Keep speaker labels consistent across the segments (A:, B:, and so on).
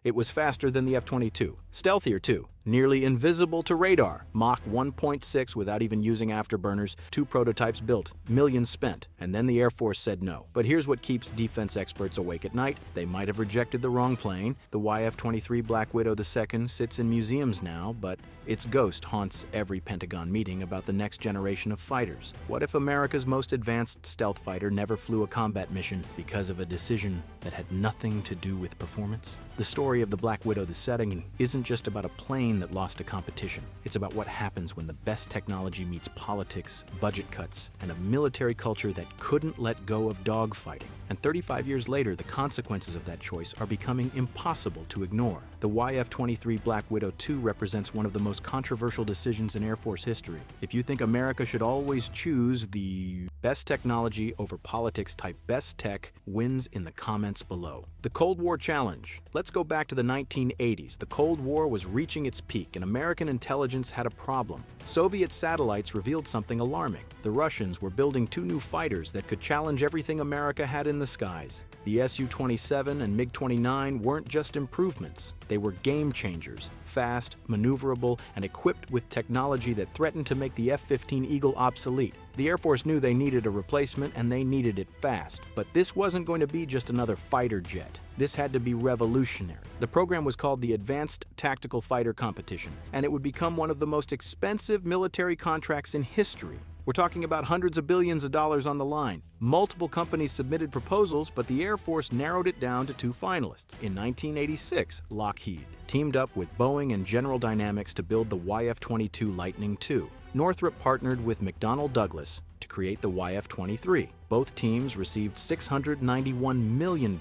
A: It was faster than the F-22, stealthier too, nearly invisible to radar, Mach 1.6 without even using afterburners, 2 prototypes built, millions spent, and then the Air Force said no. But here's what keeps defense experts awake at night. They might have rejected the wrong plane. The YF-23 Black Widow II sits in museums now, but its ghost haunts every Pentagon meeting about the next generation of fighters. What if America's most advanced stealth fighter never flew a combat mission because of a decision that had nothing to do with performance? The story of the Black Widow II isn't just about a plane that lost a competition. It's about what happens when the best technology meets politics, budget cuts, and a military culture that couldn't let go of dogfighting. And 35 years later, the consequences of that choice are becoming impossible to ignore. The YF-23 Black Widow II represents one of the most controversial decisions in Air Force history. If you think America should always choose the best technology over politics type best tech, wins in the comments below. The Cold War challenge. Let's go back to the 1980s. The Cold War was reaching its peak and American intelligence had a problem. Soviet satellites revealed something alarming. The Russians were building 2 new fighters that could challenge everything America had in the skies. The Su-27 and MiG-29 weren't just improvements. They were game changers, fast, maneuverable, and equipped with technology that threatened to make the F-15 Eagle obsolete. The Air Force knew they needed a replacement and they needed it fast. But this wasn't going to be just another fighter jet. This had to be revolutionary. The program was called the Advanced Tactical Fighter Competition, and it would become one of the most expensive military contracts in history. We're talking about hundreds of billions of dollars on the line. Multiple companies submitted proposals, but the Air Force narrowed it down to 2 finalists. In 1986, Lockheed teamed up with Boeing and General Dynamics to build the YF-22 Lightning II. Northrop partnered with McDonnell Douglas to create the YF-23. Both teams received $691 million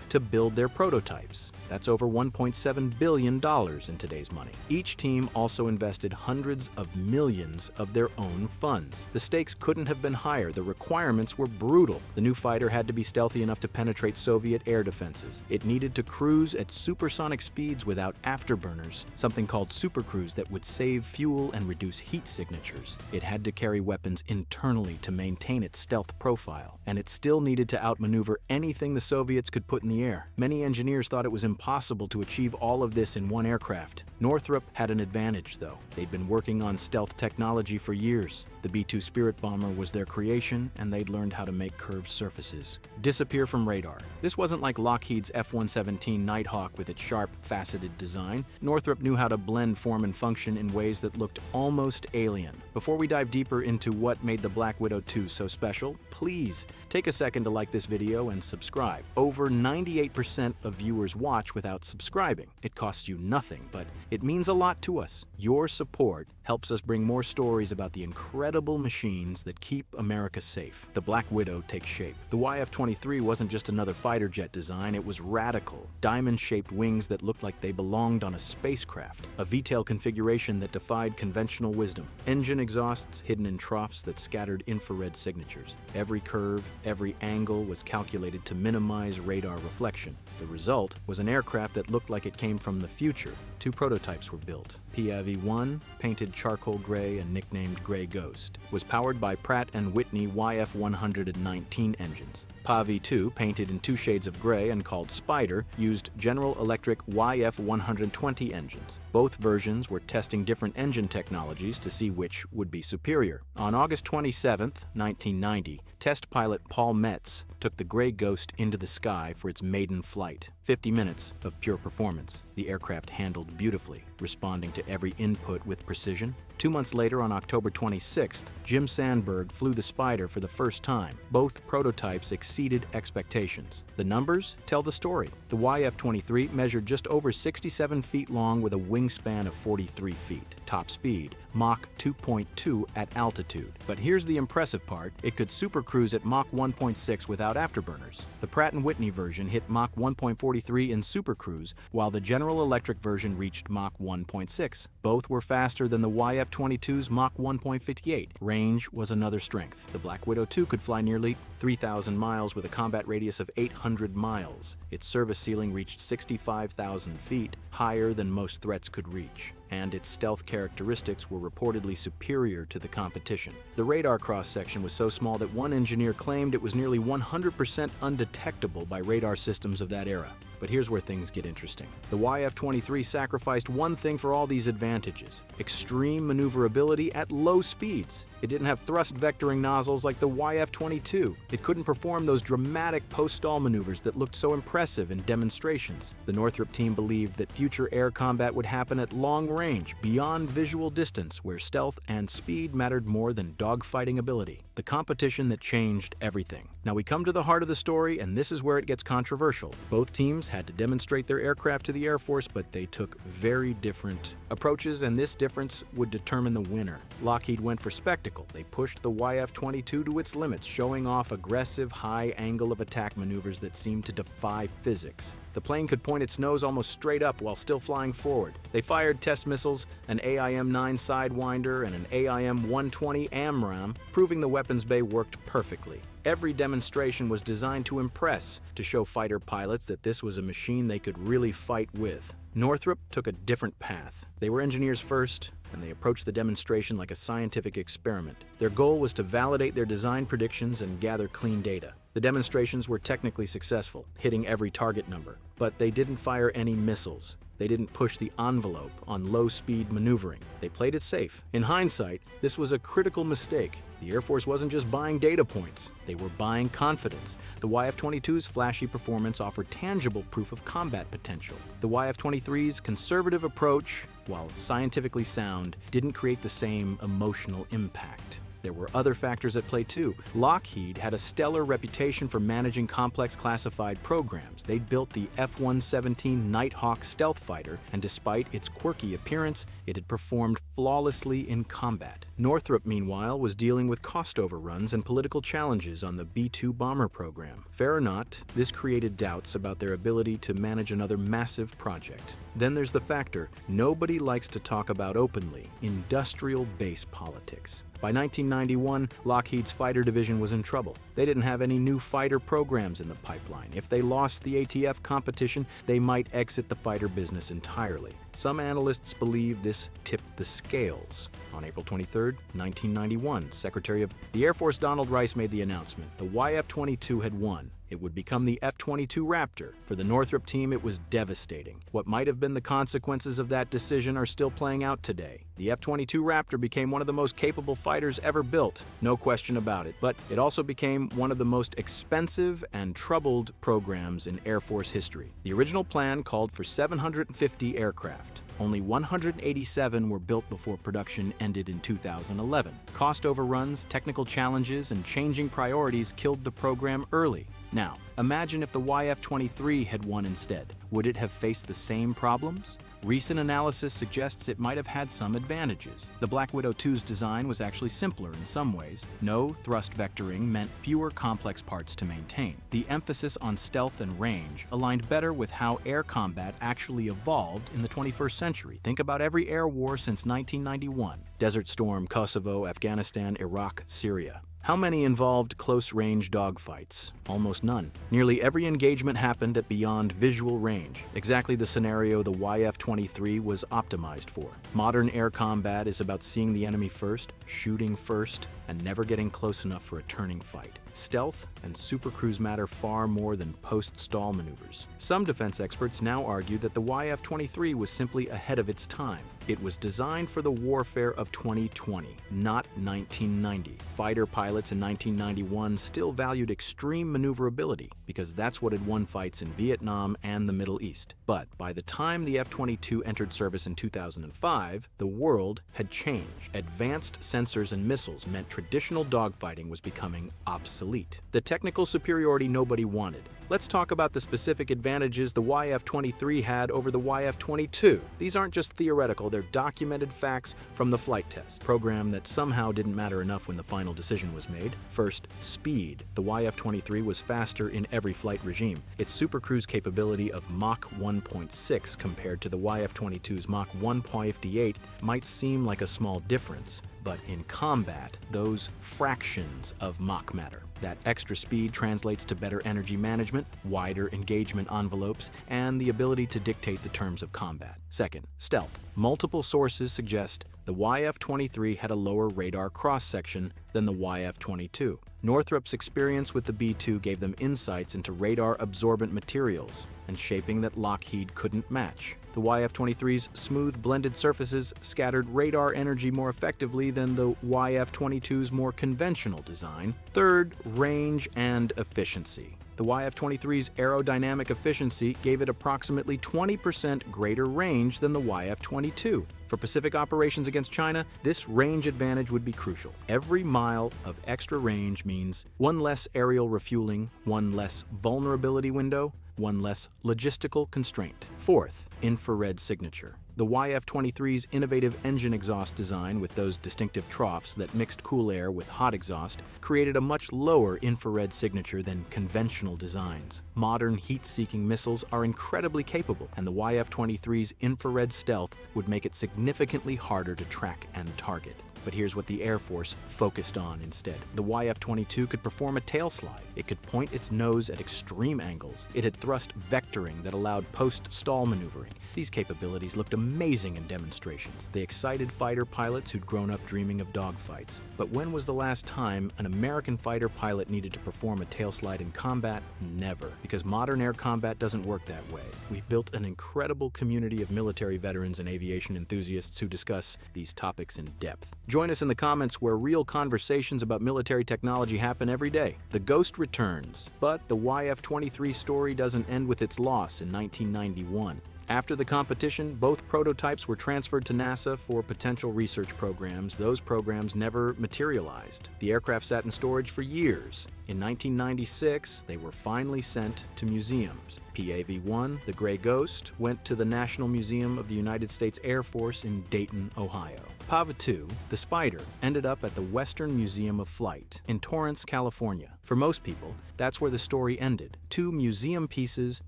A: to build their prototypes. That's over $1.7 billion in today's money. Each team also invested hundreds of millions of their own funds. The stakes couldn't have been higher. The requirements were brutal. The new fighter had to be stealthy enough to penetrate Soviet air defenses. It needed to cruise at supersonic speeds without afterburners, something called supercruise that would save fuel and reduce heat signatures. It had to carry weapons internally to maintain its stealth profile, and it still needed to outmaneuver anything the Soviets could put in the air. Many engineers thought it was impossible to achieve all of this in one aircraft. Northrop had an advantage, though. They'd been working on stealth technology for years. The B-2 Spirit bomber was their creation, and they'd learned how to make curved surfaces disappear from radar. This wasn't like Lockheed's F-117 Nighthawk with its sharp, faceted design. Northrop knew how to blend form and function in ways that looked almost alien. Before we dive deeper into what made the Black Widow II so special, please take a second to like this video and subscribe. Over 98% of viewers watch without subscribing. It costs you nothing, but it means a lot to us. Your support helps us bring more stories about the incredible machines that keep America safe. The Black Widow takes shape. The YF-23 wasn't just another fighter jet design, it was radical. Diamond-shaped wings that looked like they belonged on a spacecraft. A V-tail configuration that defied conventional wisdom. Engine exhausts hidden in troughs that scattered infrared signatures. Every curve, every angle was calculated to minimize radar reflection. The result was an aircraft that looked like it came from the future. 2 prototypes were built. PIV-1, painted charcoal gray and nicknamed Gray Ghost, was powered by Pratt & Whitney YF-119 engines. PAVI-2, painted in 2 shades of gray and called Spider, used General Electric YF-120 engines. Both versions were testing different engine technologies to see which would be superior. On August 27, 1990, test pilot Paul Metz took the Gray Ghost into the sky for its maiden flight. 50 minutes of pure performance. The aircraft handled beautifully, responding to every input with precision. 2 months later, on October 26th, Jim Sandberg flew the Spider for the first time. Both prototypes exceeded expectations. The numbers tell the story. The YF-23 measured just over 67 feet long with a wingspan of 43 feet. Top speed, Mach 2.2 at altitude. But here's the impressive part, it could supercruise at Mach 1.6 without afterburners. The Pratt & Whitney version hit Mach 1.43 in supercruise, while the General Electric version reached Mach 1.6. Both were faster than the YF-22's Mach 1.58. Range was another strength. The Black Widow II could fly nearly 3,000 miles with a combat radius of 800 miles. Its service ceiling reached 65,000 feet, higher than most threats could reach. And its stealth characteristics were reportedly superior to the competition. The radar cross-section was so small that one engineer claimed it was nearly 100% undetectable by radar systems of that era. But here's where things get interesting. The YF-23 sacrificed one thing for all these advantages: extreme maneuverability at low speeds. It didn't have thrust vectoring nozzles like the YF-22. It couldn't perform those dramatic post-stall maneuvers that looked so impressive in demonstrations. The Northrop team believed that future air combat would happen at long range, beyond visual distance, where stealth and speed mattered more than dogfighting ability. The competition that changed everything. Now we come to the heart of the story, and this is where it gets controversial. Both teams had to demonstrate their aircraft to the Air Force, but they took very different approaches, and this difference would determine the winner. Lockheed went for spectacle. They pushed the YF-22 to its limits, showing off aggressive, high angle of attack maneuvers that seemed to defy physics. The plane could point its nose almost straight up while still flying forward. They fired test missiles, an AIM-9 Sidewinder, and an AIM-120 AMRAAM, proving the weapons bay worked perfectly. Every demonstration was designed to impress, to show fighter pilots that this was a machine they could really fight with. Northrop took a different path. They were engineers first, and they approached the demonstration like a scientific experiment. Their goal was to validate their design predictions and gather clean data. The demonstrations were technically successful, hitting every target number, but they didn't fire any missiles. They didn't push the envelope on low-speed maneuvering. They played it safe. In hindsight, this was a critical mistake. The Air Force wasn't just buying data points. They were buying confidence. The YF-22's flashy performance offered tangible proof of combat potential. The YF-23's conservative approach, while scientifically sound, didn't create the same emotional impact. There were other factors at play too. Lockheed had a stellar reputation for managing complex classified programs. They'd built the F-117 Nighthawk stealth fighter, and despite its quirky appearance, it had performed flawlessly in combat. Northrop, meanwhile, was dealing with cost overruns and political challenges on the B-2 bomber program. Fair or not, this created doubts about their ability to manage another massive project. Then there's the factor nobody likes to talk about openly: industrial base politics. By 1991, Lockheed's fighter division was in trouble. They didn't have any new fighter programs in the pipeline. If they lost the ATF competition, they might exit the fighter business entirely. Some analysts believe this tipped the scales. On April 23, 1991, Secretary of the Air Force Donald Rice made the announcement. The YF-22 had won. It would become the F-22 Raptor. For the Northrop team, it was devastating. What might have been the consequences of that decision are still playing out today. The F-22 Raptor became one of the most capable fighters ever built, no question about it, but it also became one of the most expensive and troubled programs in Air Force history. The original plan called for 750 aircraft. Only 187 were built before production ended in 2011. Cost overruns, technical challenges, and changing priorities killed the program early. Now, imagine if the YF-23 had won instead. Would it have faced the same problems? Recent analysis suggests it might have had some advantages. The Black Widow 2's design was actually simpler in some ways. No thrust vectoring meant fewer complex parts to maintain. The emphasis on stealth and range aligned better with how air combat actually evolved in the 21st century. Think about every air war since 1991. Desert Storm, Kosovo, Afghanistan, Iraq, Syria. How many involved close-range dogfights? Almost none. Nearly every engagement happened at beyond visual range, exactly the scenario the YF-23 was optimized for. Modern air combat is about seeing the enemy first, shooting first, and never getting close enough for a turning fight. Stealth and supercruise matter far more than post-stall maneuvers. Some defense experts now argue that the YF-23 was simply ahead of its time. It was designed for the warfare of 2020, not 1990. Fighter pilots in 1991 still valued extreme maneuverability because that's what had won fights in Vietnam and the Middle East. But by the time the F-22 entered service in 2005, the world had changed. Advanced sensors and missiles meant traditional dogfighting was becoming obsolete. The technical superiority nobody wanted. Let's talk about the specific advantages the YF-23 had over the YF-22. These aren't just theoretical, they're documented facts from the flight test, program that somehow didn't matter enough when the final decision was made. First, speed. The YF-23 was faster in every flight regime. Its supercruise capability of Mach 1.6 compared to the YF-22's Mach 1.58 might seem like a small difference, but in combat, those fractions of Mach matter. That extra speed translates to better energy management, wider engagement envelopes, and the ability to dictate the terms of combat. Second, stealth. Multiple sources suggest the YF-23 had a lower radar cross-section than the YF-22. Northrop's experience with the B-2 gave them insights into radar-absorbent materials and shaping that Lockheed couldn't match. The YF-23's smooth blended surfaces scattered radar energy more effectively than the YF-22's more conventional design. Third, range and efficiency. The YF-23's aerodynamic efficiency gave it approximately 20% greater range than the YF-22. For Pacific operations against China, this range advantage would be crucial. Every mile of extra range means one less aerial refueling, one less vulnerability window, one less logistical constraint. Fourth, infrared signature. The YF-23's innovative engine exhaust design with those distinctive troughs that mixed cool air with hot exhaust created a much lower infrared signature than conventional designs. Modern heat-seeking missiles are incredibly capable, and the YF-23's infrared stealth would make it significantly harder to track and target. But here's what the Air Force focused on instead. The YF-22 could perform a tail slide. It could point its nose at extreme angles. It had thrust vectoring that allowed post-stall maneuvering. These capabilities looked amazing in demonstrations. They excited fighter pilots who'd grown up dreaming of dogfights. But when was the last time an American fighter pilot needed to perform a tail slide in combat? Never. Because modern air combat doesn't work that way. We've built an incredible community of military veterans and aviation enthusiasts who discuss these topics in depth. Join us in the comments where real conversations about military technology happen every day. The Ghost returns, but the YF-23 story doesn't end with its loss in 1991. After the competition, both prototypes were transferred to NASA for potential research programs. Those programs never materialized. The aircraft sat in storage for years. In 1996, they were finally sent to museums. PAV-1, the Gray Ghost, went to the National Museum of the United States Air Force in Dayton, Ohio. PAV-2, the Spider, ended up at the Western Museum of Flight in Torrance, California. For most people, that's where the story ended. Two museum pieces,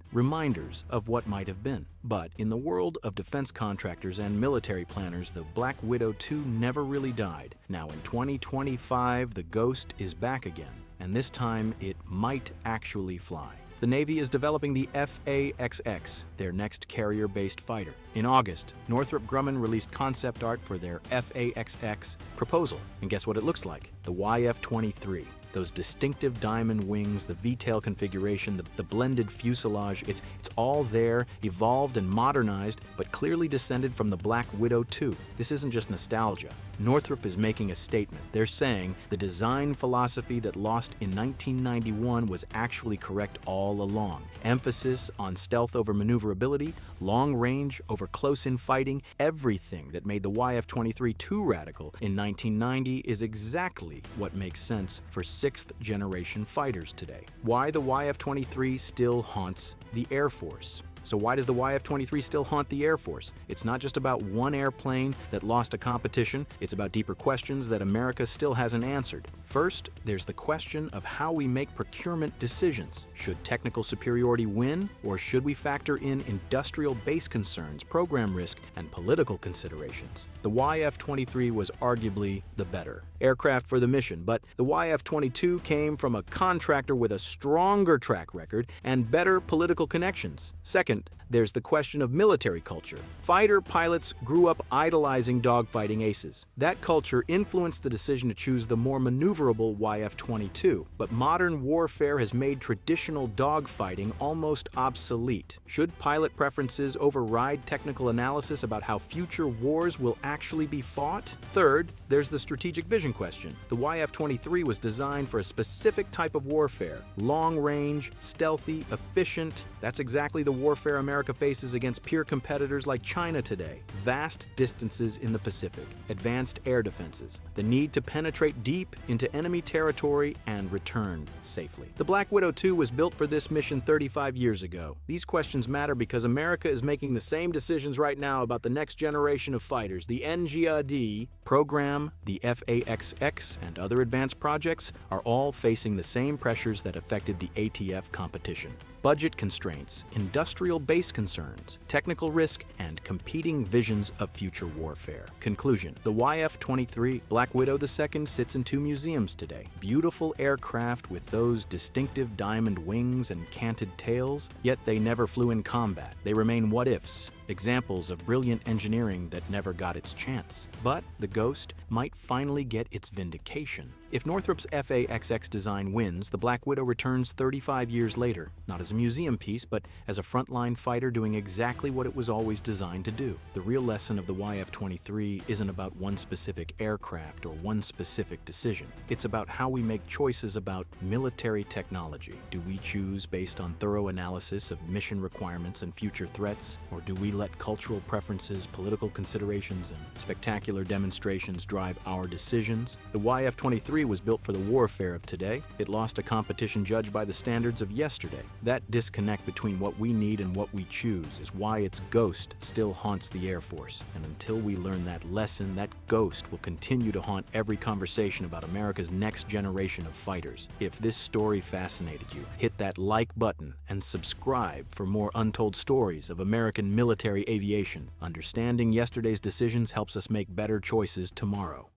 A: reminders of what might have been. But in the world of defense contractors and military planners, the Black Widow 2 never really died. Now in 2025, the Ghost is back again, and this time it might actually fly. The Navy is developing the F/A-XX, their next carrier-based fighter. In August, Northrop Grumman released concept art for their F/A-XX proposal. And guess what it looks like? The YF-23. Those distinctive diamond wings, the V-tail configuration, the blended fuselage, it's all there, evolved and modernized, but clearly descended from the Black Widow 2. This isn't just nostalgia. Northrop is making a statement. They're saying the design philosophy that lost in 1991 was actually correct all along. Emphasis on stealth over maneuverability, long range over close-in fighting, everything that made the YF-23 too radical in 1990 is exactly what makes sense for sixth-generation fighters today. Why the YF-23 still haunts the Air Force. So why does the YF-23 still haunt the Air Force? It's not just about one airplane that lost a competition, it's about deeper questions that America still hasn't answered. First, there's the question of how we make procurement decisions. Should technical superiority win, or should we factor in industrial base concerns, program risk, and political considerations? The YF-23 was arguably the better aircraft for the mission, but the YF-22 came from a contractor with a stronger track record and better political connections. Second, there's the question of military culture. Fighter pilots grew up idolizing dogfighting aces. That culture influenced the decision to choose the more maneuverable YF-22, but modern warfare has made traditional dogfighting almost obsolete. Should pilot preferences override technical analysis about how future wars will actually be fought? Third, there's the strategic vision question. The YF-23 was designed for a specific type of warfare. Long range, stealthy, efficient. That's exactly the warfare America faces against peer competitors like China today. Vast distances in the Pacific, advanced air defenses, the need to penetrate deep into enemy territory and return safely. The Black Widow 2 was built for this mission 35 years ago. These questions matter because America is making the same decisions right now about the next generation of fighters. The NGAD program, the F/A-XX, and other advanced projects are all facing the same pressures that affected the ATF competition. Budget constraints, industrial base concerns, technical risk, and competing visions of future warfare. Conclusion: the YF-23 Black Widow II sits in two museums today. Beautiful aircraft with those distinctive diamond wings and canted tails, yet they never flew in combat. They remain what-ifs. examples of brilliant engineering that never got its chance. But the Ghost might finally get its vindication. If Northrop's FA-XX design wins, the Black Widow returns 35 years later, not as a museum piece, but as a frontline fighter doing exactly what it was always designed to do. The real lesson of the YF-23 isn't about one specific aircraft or one specific decision. It's about how we make choices about military technology. Do we choose based on thorough analysis of mission requirements and future threats, or do we let cultural preferences, political considerations, and spectacular demonstrations drive our decisions? The YF-23 was built for the warfare of today. It lost a competition judged by the standards of yesterday. That disconnect between what we need and what we choose is why its ghost still haunts the Air Force. And until we learn that lesson, that ghost will continue to haunt every conversation about America's next generation of fighters. If this story fascinated you, hit that like button and subscribe for more untold stories of American military aviation. Understanding yesterday's decisions helps us make better choices tomorrow.